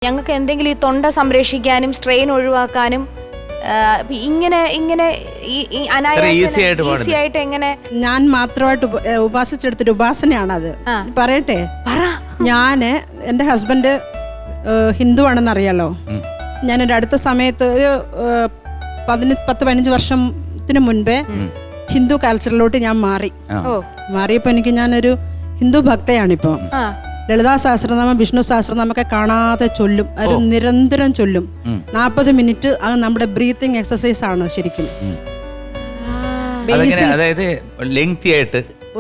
ഞങ്ങൾക്ക് എന്തെങ്കിലും ഈ തൊണ്ട സംരക്ഷിക്കാനും സ്ട്രെയിൻ ഒഴിവാക്കാനും ഇങ്ങനെ ഇങ്ങനെ ഈസി ആയിട്ട് എങ്ങനെ ഞാൻ മാത്രമായിട്ട് ഉപാസിച്ചെടുത്തൊരു ഉപാസനയാണത്. പറയട്ടെ, ഞാന് എൻ്റെ ഹസ്ബൻഡ് ഹിന്ദു ആണെന്ന് അറിയാലോ. ഞാനൊരു അടുത്ത സമയത്ത് ഒരു 10-15 വർഷത്തിന് മുൻപേ ഹിന്ദു കൾച്ചറിലോട്ട് ഞാൻ മാറിയപ്പോൾ ഞാനൊരു ഹിന്ദു ഭക്തയാണിപ്പോൾ. ലളിതാ സഹസ്രനാമം, വിഷ്ണു സഹസ്രനാമം ഒക്കെ കാണാതെ ചൊല്ലും. അത് നിരന്തരം ചൊല്ലും. 40 മിനിറ്റ്. അത് നമ്മുടെ ബ്രീത്തിങ് എക്സസൈസ് ആണ് ശരിക്കും.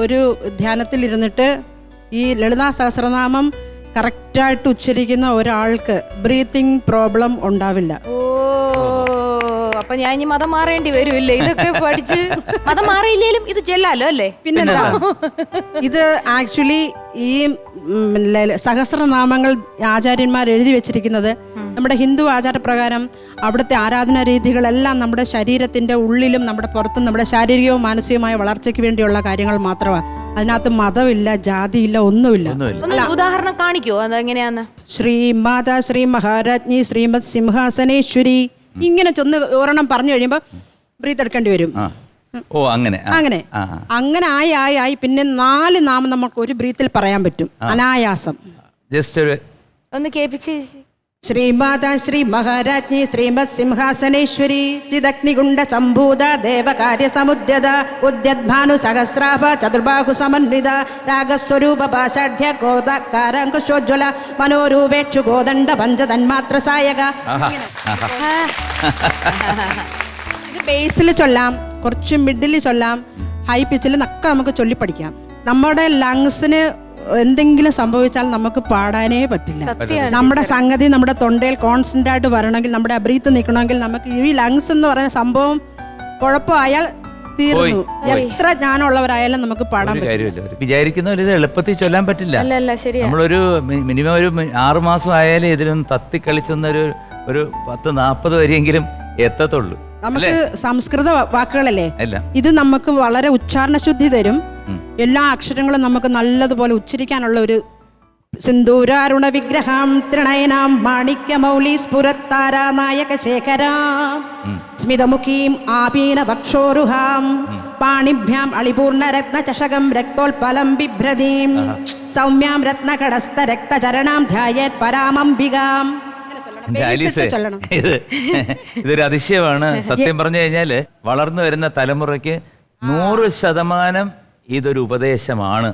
ഒരു ധ്യാനത്തിൽ ഇരുന്നിട്ട് ഈ ലളിതാ സഹസ്രനാമം കറക്റ്റായിട്ട് ഉച്ചരിക്കുന്ന ഒരാൾക്ക് ബ്രീത്തിങ് പ്രോബ്ലം ഉണ്ടാവില്ല. അപ്പൊ ഞാൻ ഇനി മതം മാറേണ്ടി വരുമില്ലേ? ഇതൊക്കെ പഠിച്ച് മതം മാറിയില്ലേലും ഇത് ചെല്ലാലോ അല്ലേ? പിന്നെന്താ, ഇത് ആക്ച്വലി ഈ സഹസ്രനാമങ്ങൾ ആചാര്യന്മാർ എഴുതി വെച്ചിരിക്കുന്നത് നമ്മുടെ ഹിന്ദു ആചാരപ്രകാരം അവിടുത്തെ ആരാധനാ രീതികളെല്ലാം നമ്മുടെ ശരീരത്തിന്റെ ഉള്ളിലും നമ്മുടെ പുറത്തും നമ്മുടെ ശാരീരികവും മാനസികവുമായ വളർച്ചയ്ക്ക് വേണ്ടിയുള്ള കാര്യങ്ങൾ മാത്രമാണ്. അതിനകത്ത് മതമില്ല, ജാതിയില്ല, ഒന്നുമില്ല. ഉദാഹരണം കാണിക്കോ അതെങ്ങനെയാന്ന്? ശ്രീമാതാ ശ്രീ മഹാരാജ്ഞി ശ്രീമത് സിംഹാസനേശ്വരി ഇങ്ങനെ ഒരെണ്ണം പറഞ്ഞു കഴിയുമ്പോൾ ബ്രീത്ത് എടുക്കേണ്ടി വരും. അങ്ങനെ ആയി പിന്നെ 4 നാമം നമുക്ക് ഒരു ബ്രീത്തിൽ പറയാൻ പറ്റും അനായാസം. ഒന്ന് കേൾപ്പിച്ച്. ശ്രീമാതാ ശ്രീ മഹാരാജ്ഞി ശ്രീമത് സിംഹാസനേശ്വരി ചിദഗ്നികുണ്ഡ സംഭൂത ദേവകാര്യ സമുദ്യത ഉദ്യദ്ഭാനു സഹസ്രാഭ ചതുർബാഹു സമന്വിത രാഗസ്വരൂപ പാഷാഢ്യ ഗോദാകാരാങ്കുശോജ്വല മനോരൂപേക്ഷു ഗോദണ്ഡ പഞ്ചതന്മാത്ര സായക. ഇത് ബേസിൽ ചൊല്ലാം, കുറച്ച് മിഡിൽ ചൊല്ലാം, ഹൈ പിച്ചിൽ നക്ക നമുക്ക് ചൊല്ലി പഠിക്കാം. നമ്മുടെ ലങ്സിന് എന്തെങ്കിലും സംഭവിച്ചാൽ നമുക്ക് പാടാനേ പറ്റില്ല. നമ്മുടെ സംഗതി നമ്മുടെ തൊണ്ടയിൽ കോൺസ്റ്റന്റ് ആയിട്ട് വരണമെങ്കിൽ, നമ്മുടെ ബ്രീത്ത് നിൽക്കണമെങ്കിൽ നമുക്ക് ഈ ലങ്സ് എന്ന് പറയുന്ന സംഭവം കുഴപ്പമായാൽ തീർന്നു. എത്ര ജ്ഞാനമുള്ളവരായാലും നമുക്ക് പാടാൻ പറ്റില്ല. വിചാരിക്കുന്ന എളുപ്പത്തിൽ ചൊല്ലാൻ പറ്റില്ല. നമ്മളൊരു മിനിമം ഒരു 6 മാസം ആയാലും ഇതിലൊന്നും തത്തിക്കളിച്ചൊന്നൊരു 10-40 വരെയെങ്കിലും എത്തത്തുള്ളൂ. നമുക്ക് സംസ്കൃത വാക്കുകളല്ലേ, ഇത് നമുക്ക് വളരെ ഉച്ചാരണ ശുദ്ധി തരും. എല്ലാ അക്ഷരങ്ങളും നമുക്ക് നല്ലതുപോലെ ഉച്ചരിക്കാനുള്ള ഒരു സിന്ദൂരാരുണ വിഗ്രഹം ത്രിണയനാം മാണിക്യമൗലി സ്ഫുരത്താരാനായക ശേഖരാം സ്മിതമുഖീം ആപീന ഭക്ഷോരുഹാം പാണിഭ്യാം അളിപൂർണ രത്ന ചഷകം രക്തോൽപലം ബിഭ്രതീം സൗമ്യാം രത്നകടസ്ഥ രക്തചരണാം ധ്യായേത് പരാമംബികാം. ഇതൊരു അതിശയമാണ്. സത്യം പറഞ്ഞു കഴിഞ്ഞാല് വളർന്നു വരുന്ന തലമുറയ്ക്ക് 100% ഇതൊരു ഉപദേശമാണ്.